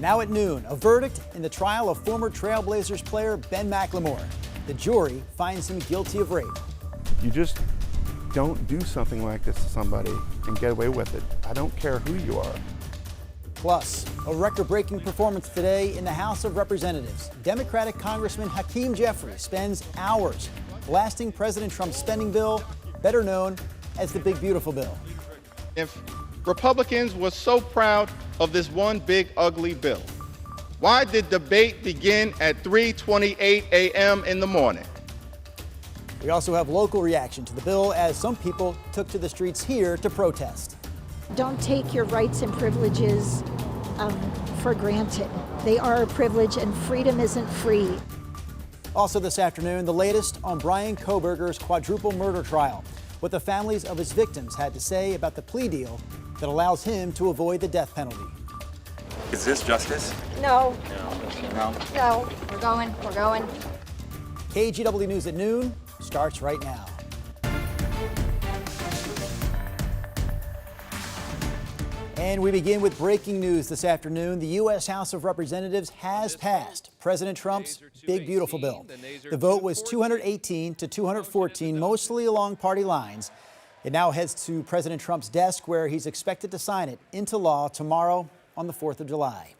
Now at noon, a verdict in the trial of former Trailblazers player Ben McLemore. The jury finds him guilty of rape. You just don't do something like this to somebody and get away with it. I don't care who you are. Plus, a record-breaking performance today in the House of Representatives. Democratic Congressman Hakeem Jeffries spends hours blasting President Trump's spending bill, better known as the Big Beautiful Bill. If Republicans were so proud of this one big ugly bill, why did debate begin at 3:28 a.m. in the morning? We also have local reaction to the bill as some people took to the streets here to protest. Don't take your rights and privileges for granted. They are a privilege and freedom isn't free. Also this afternoon, the latest on Brian Coberger's quadruple murder trial. What the families of his victims had to say about the plea deal that allows him to avoid the death penalty. Is this justice? No. No. No. We're going. KGW News at noon starts right now. And we begin with breaking news this afternoon. The U.S. House of Representatives has passed President Trump's Big Beautiful Bill. The vote was 218 to 214, mostly along party lines. It now heads to President Trump's desk, where he's expected to sign it into law tomorrow on the 4th of July.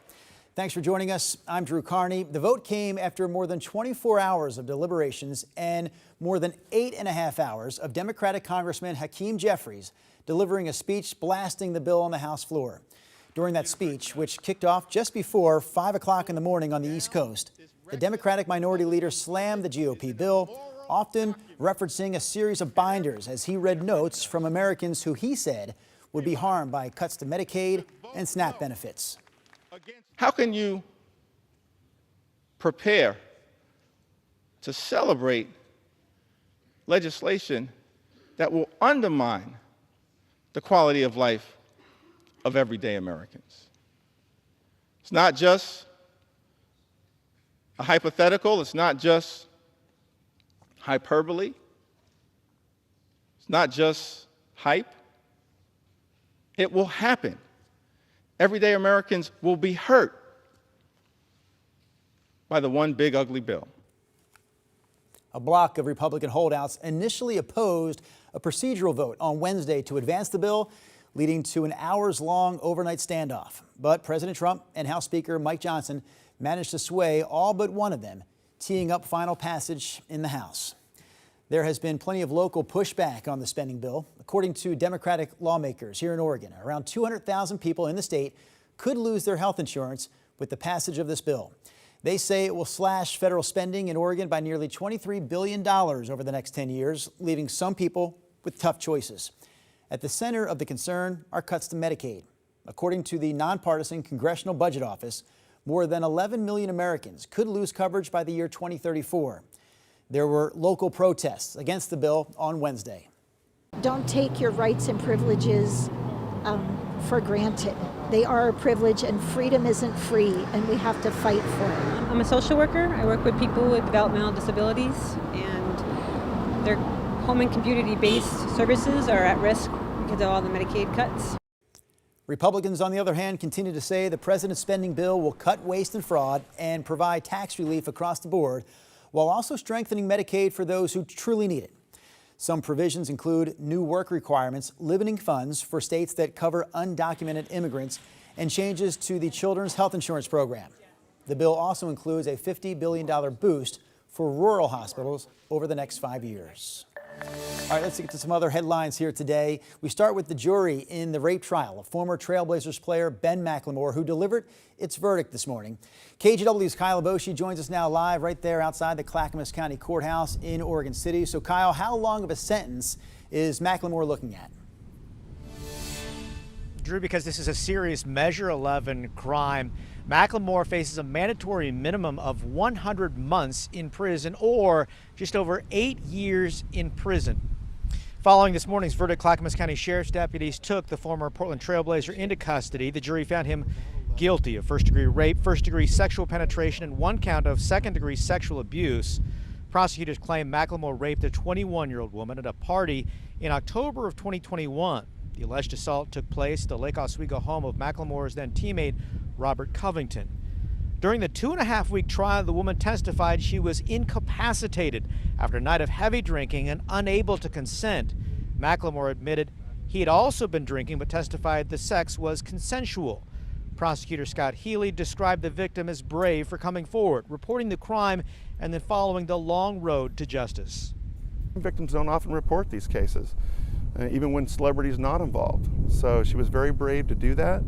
Thanks for joining us. I'm Drew Carney. The vote came after more than 24 hours of deliberations and more than 8.5 hours of Democratic Congressman Hakeem Jeffries delivering a speech blasting the bill on the House floor. During that speech, which kicked off just before 5 o'clock in the morning on the East Coast, the Democratic minority leader slammed the GOP bill, often referencing a series of binders as he read notes from Americans who he said would be harmed by cuts to Medicaid and SNAP benefits. How can you prepare to celebrate legislation that will undermine the quality of life of everyday Americans? It's not just a hypothetical. It's not just hyperbole. It's not just hype. It will happen. Everyday Americans will be hurt by the one big ugly bill. A block of Republican holdouts initially opposed a procedural vote on Wednesday to advance the bill, leading to an hours-long overnight standoff. But President Trump and House Speaker Mike Johnson managed to sway all but one of them, teeing up final passage in the House. There has been plenty of local pushback on the spending bill. According to Democratic lawmakers here in Oregon, around 200,000 people in the state could lose their health insurance with the passage of this bill. They say it will slash federal spending in Oregon by nearly $23 billion over the next 10 years, leaving some people with tough choices. At the center of the concern are cuts to Medicaid. According to the nonpartisan Congressional Budget Office, more than 11 million Americans could lose coverage by the year 2034. There were local protests against the bill on Wednesday. Don't take your rights and privileges for granted. They are a privilege and freedom isn't free, and we have to fight for it. I'm a social worker. I work with people with developmental disabilities, and their home and community-based services are at risk because of all the Medicaid cuts. Republicans, on the other hand, continue to say the president's spending bill will cut waste and fraud and provide tax relief across the board, while also strengthening Medicaid for those who truly need it. Some provisions include new work requirements, limiting funds for states that cover undocumented immigrants, and changes to the Children's Health Insurance Program. The bill also includes a $50 billion boost for rural hospitals over the next 5 years. All right, let's get to some other headlines here today. We start with the jury in the rape trial of former Trailblazers player Ben McLemore, who delivered its verdict this morning. KGW's Kyle Aboshi joins us now live right there outside the Clackamas County Courthouse in Oregon City. So, Kyle, how long of a sentence is McLemore looking at? Drew, because this is a serious Measure 11 crime, McLemore faces a mandatory minimum of 100 months in prison or just over 8 years in prison. Following this morning's verdict, Clackamas County Sheriff's deputies took the former Portland Trailblazer into custody. The jury found him guilty of first-degree rape, first-degree sexual penetration, and one count of second-degree sexual abuse. Prosecutors claim McLemore raped a 21-year-old woman at a party in October of 2021. The alleged assault took place at the Lake Oswego home of McLemore's then teammate Robert Covington. During the 2.5-week trial, the woman testified she was incapacitated after a night of heavy drinking and unable to consent. McLemore admitted he had also been drinking but testified the sex was consensual. Prosecutor Scott Healy described the victim as brave for coming forward, reporting the crime, and then following the long road to justice. Victims don't often report these cases, even when celebrities not involved. So she was very brave to do that.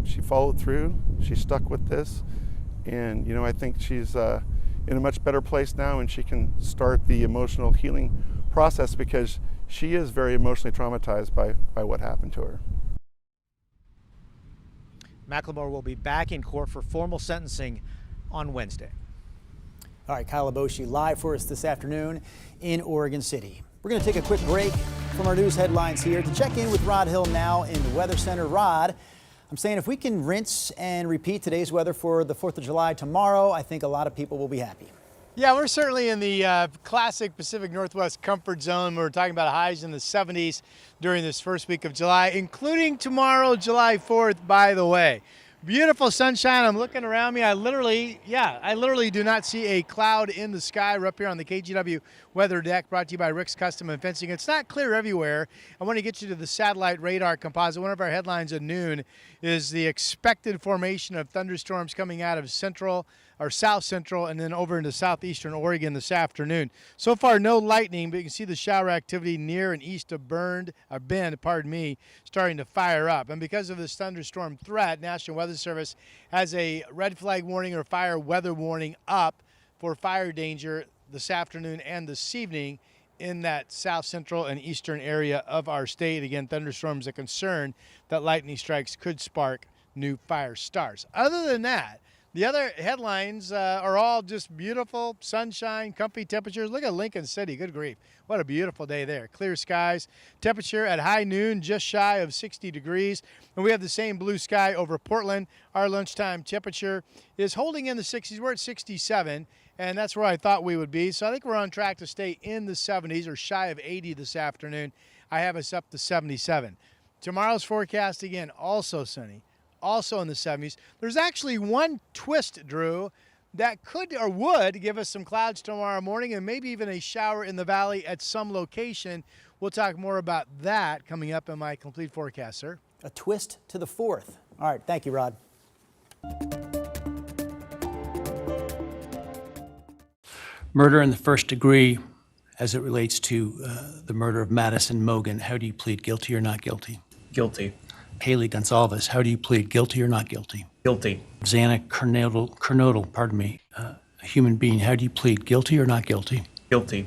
She followed through. She stuck with this, and I think she's in a much better place now, and she can start the emotional healing process because she is very emotionally traumatized by what happened to her. McLemore will be back in court for formal sentencing on Wednesday. All right, Kyle Aboshi live for us this afternoon in Oregon City. We're going to take a quick break from our news headlines here to check in with Rod Hill now in the Weather Center. Rod, I'm saying if we can rinse and repeat today's weather for the 4th of July tomorrow, I think a lot of people will be happy. Yeah, we're certainly in the classic Pacific Northwest comfort zone. We're talking about highs in the 70s during this first week of July, including tomorrow, July 4th, by the way. Beautiful sunshine. I'm looking around me. I literally do not see a cloud in the sky. We're up here on the KGW weather deck, brought to you by Rick's Custom and Fencing. It's not clear everywhere. I want to get you to the satellite radar composite. One of our headlines at noon is the expected formation of thunderstorms coming out of central or south central and then over into southeastern Oregon this afternoon. So far, no lightning, but you can see the shower activity near and east of Bend, starting to fire up. And because of this thunderstorm threat, National Weather Service has a red flag warning or fire weather warning up for fire danger this afternoon and this evening in that south central and eastern area of our state. Again, thunderstorms a concern that lightning strikes could spark new fire starts. Other than that, the other headlines are all just beautiful, sunshine, comfy temperatures. Look at Lincoln City, good grief. What a beautiful day there. Clear skies, temperature at high noon just shy of 60 degrees. And we have the same blue sky over Portland. Our lunchtime temperature is holding in the 60s. We're at 67, and that's where I thought we would be. So I think we're on track to stay in the 70s or shy of 80 this afternoon. I have us up to 77. Tomorrow's forecast, again, also sunny. Also in the 70s. There's actually one twist, Drew, that could or would give us some clouds tomorrow morning and maybe even a shower in the valley at some location. We'll talk more about that coming up in my complete forecast, sir. A twist to the 4th. All right, thank you, Rod. Murder in the first degree as it relates to the murder of Madison Mogen. How do you plead, guilty or not guilty? Guilty. Haley Gonzalez, how do you plead, guilty or not guilty? Guilty. Xana Kernodle, a human being, how do you plead, guilty or not guilty? Guilty.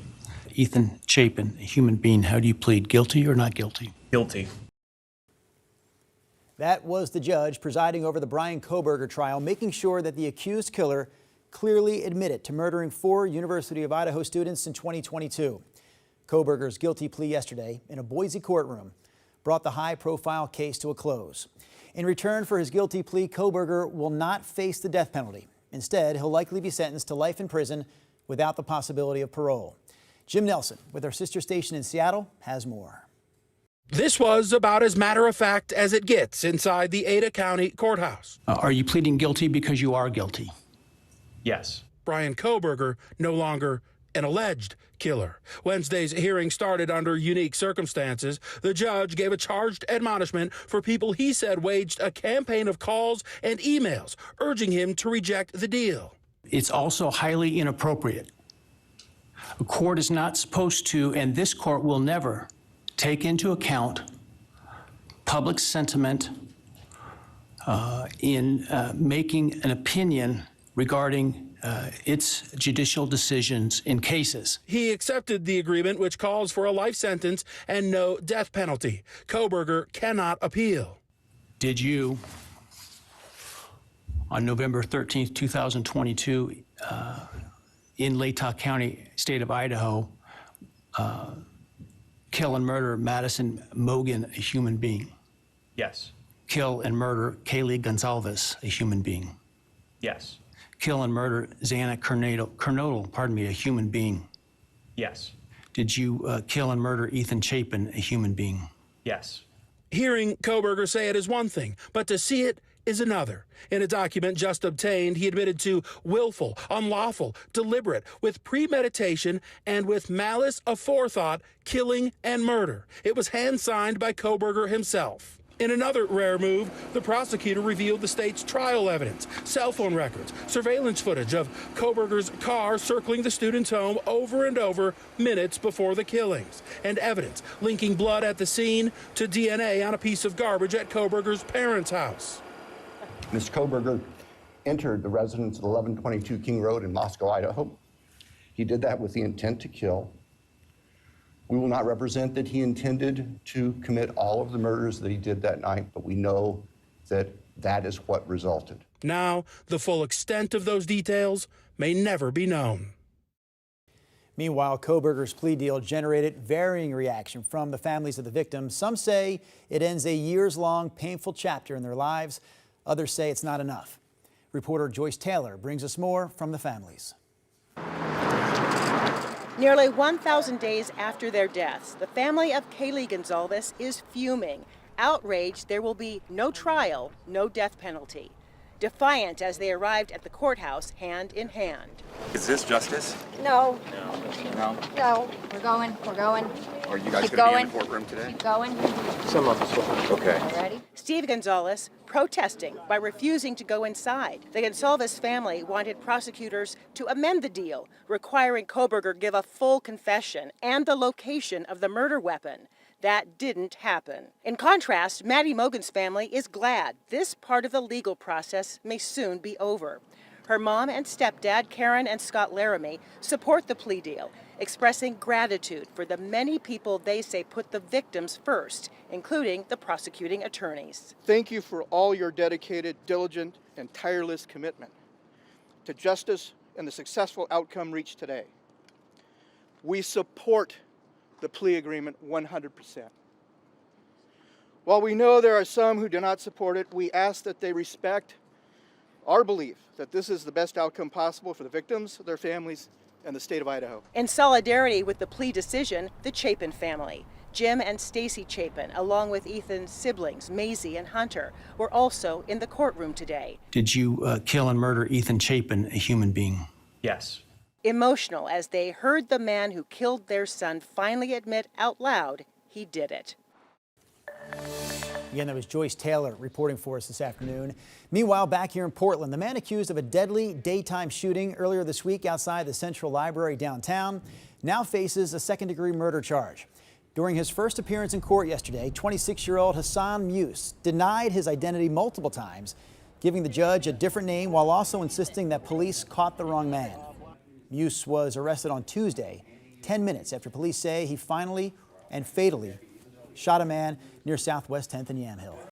Ethan Chapin, a human being, how do you plead, guilty or not guilty? Guilty. That was the judge presiding over the Brian Coberger trial, making sure that the accused killer clearly admitted to murdering 4 University of Idaho students in 2022. Coberger's guilty plea yesterday in a Boise courtroom brought the high-profile case to a close. In return for his guilty plea, Coberger will not face the death penalty. Instead, he'll likely be sentenced to life in prison without the possibility of parole. Jim Nelson, with our sister station in Seattle, has more. This was about as matter-of-fact as it gets inside the Ada County Courthouse. Are you pleading guilty because you are guilty? Yes. Brian Coberger, no longer an alleged killer. Wednesday's hearing started under unique circumstances. The judge gave a charged admonishment for people he said waged a campaign of calls and emails urging him to reject the deal. It's also highly inappropriate. A court is not supposed to, and this court will never, take into account public sentiment in making an opinion regarding its judicial decisions in cases. He accepted the agreement, which calls for a life sentence and no death penalty. Coberger cannot appeal. Did you, on November 13th, 2022, in Latah County, state of Idaho, kill and murder Madison Mogen, a human being? Yes. Kill and murder Kaylee Gonzalez, a human being? Yes. Kill and murder Xana Kernodle, a human being? Yes. Did you kill and murder Ethan Chapin, a human being? Yes. Hearing Coberger say it is one thing, but to see it is another. In a document just obtained, he admitted to willful, unlawful, deliberate, with premeditation and with malice aforethought, killing and murder. It was hand-signed by Coberger himself. In another rare move, the prosecutor revealed the state's trial evidence, cell phone records, surveillance footage of Coberger's car circling the student's home over and over minutes before the killings, and evidence linking blood at the scene to DNA on a piece of garbage at Coberger's parents' house. Mr. Coberger entered the residence at 1122 King Road in Moscow, Idaho. He did that with the intent to kill. We will not represent that he intended to commit all of the murders that he did that night, but we know that that is what resulted. Now, the full extent of those details may never be known. Meanwhile, Coberger's plea deal generated varying reaction from the families of the victims. Some say it ends a years-long painful chapter in their lives. Others say it's not enough. Reporter Joyce Taylor brings us more from the families. Nearly 1,000 days after their deaths, the family of Kaylee Gonzalez is fuming. Outraged there will be no trial, no death penalty. Defiant as they arrived at the courthouse hand in hand. Is this justice? No. No. No. We're going. Are you guys Keep going to be going. in the courtroom today? Keep going. Some of us will. Okay. Ready? Steve Gonzalez protesting by refusing to go inside. The Gonzalez family wanted prosecutors to amend the deal, requiring Coberger give a full confession and the location of the murder weapon. That didn't happen. In contrast, Maddie Mogan's family is glad this part of the legal process may soon be over. Her mom and stepdad, Karen and Scott Laramie, support the plea deal, expressing gratitude for the many people they say put the victims first, including the prosecuting attorneys. Thank you for all your dedicated, diligent, and tireless commitment to justice and the successful outcome reached today. We support the plea agreement 100%. While we know there are some who do not support it, we ask that they respect our belief that this is the best outcome possible for the victims, their families, and the state of Idaho. In solidarity with the plea decision, the Chapin family, Jim and Stacy Chapin, along with Ethan's siblings, Maisie and Hunter, were also in the courtroom today. Did you kill and murder Ethan Chapin, a human being? Yes. Emotional as they heard the man who killed their son finally admit out loud he did it. Again, that was Joyce Taylor reporting for us this afternoon. Meanwhile, back here in Portland, the man accused of a deadly daytime shooting earlier this week outside the Central Library downtown now faces a second-degree murder charge. During his first appearance in court yesterday, 26-year-old Hassan Muse denied his identity multiple times, giving the judge a different name while also insisting that police caught the wrong man. Muse was arrested on Tuesday, 10 minutes after police say he finally and fatally shot a man near Southwest 10th and Yamhill.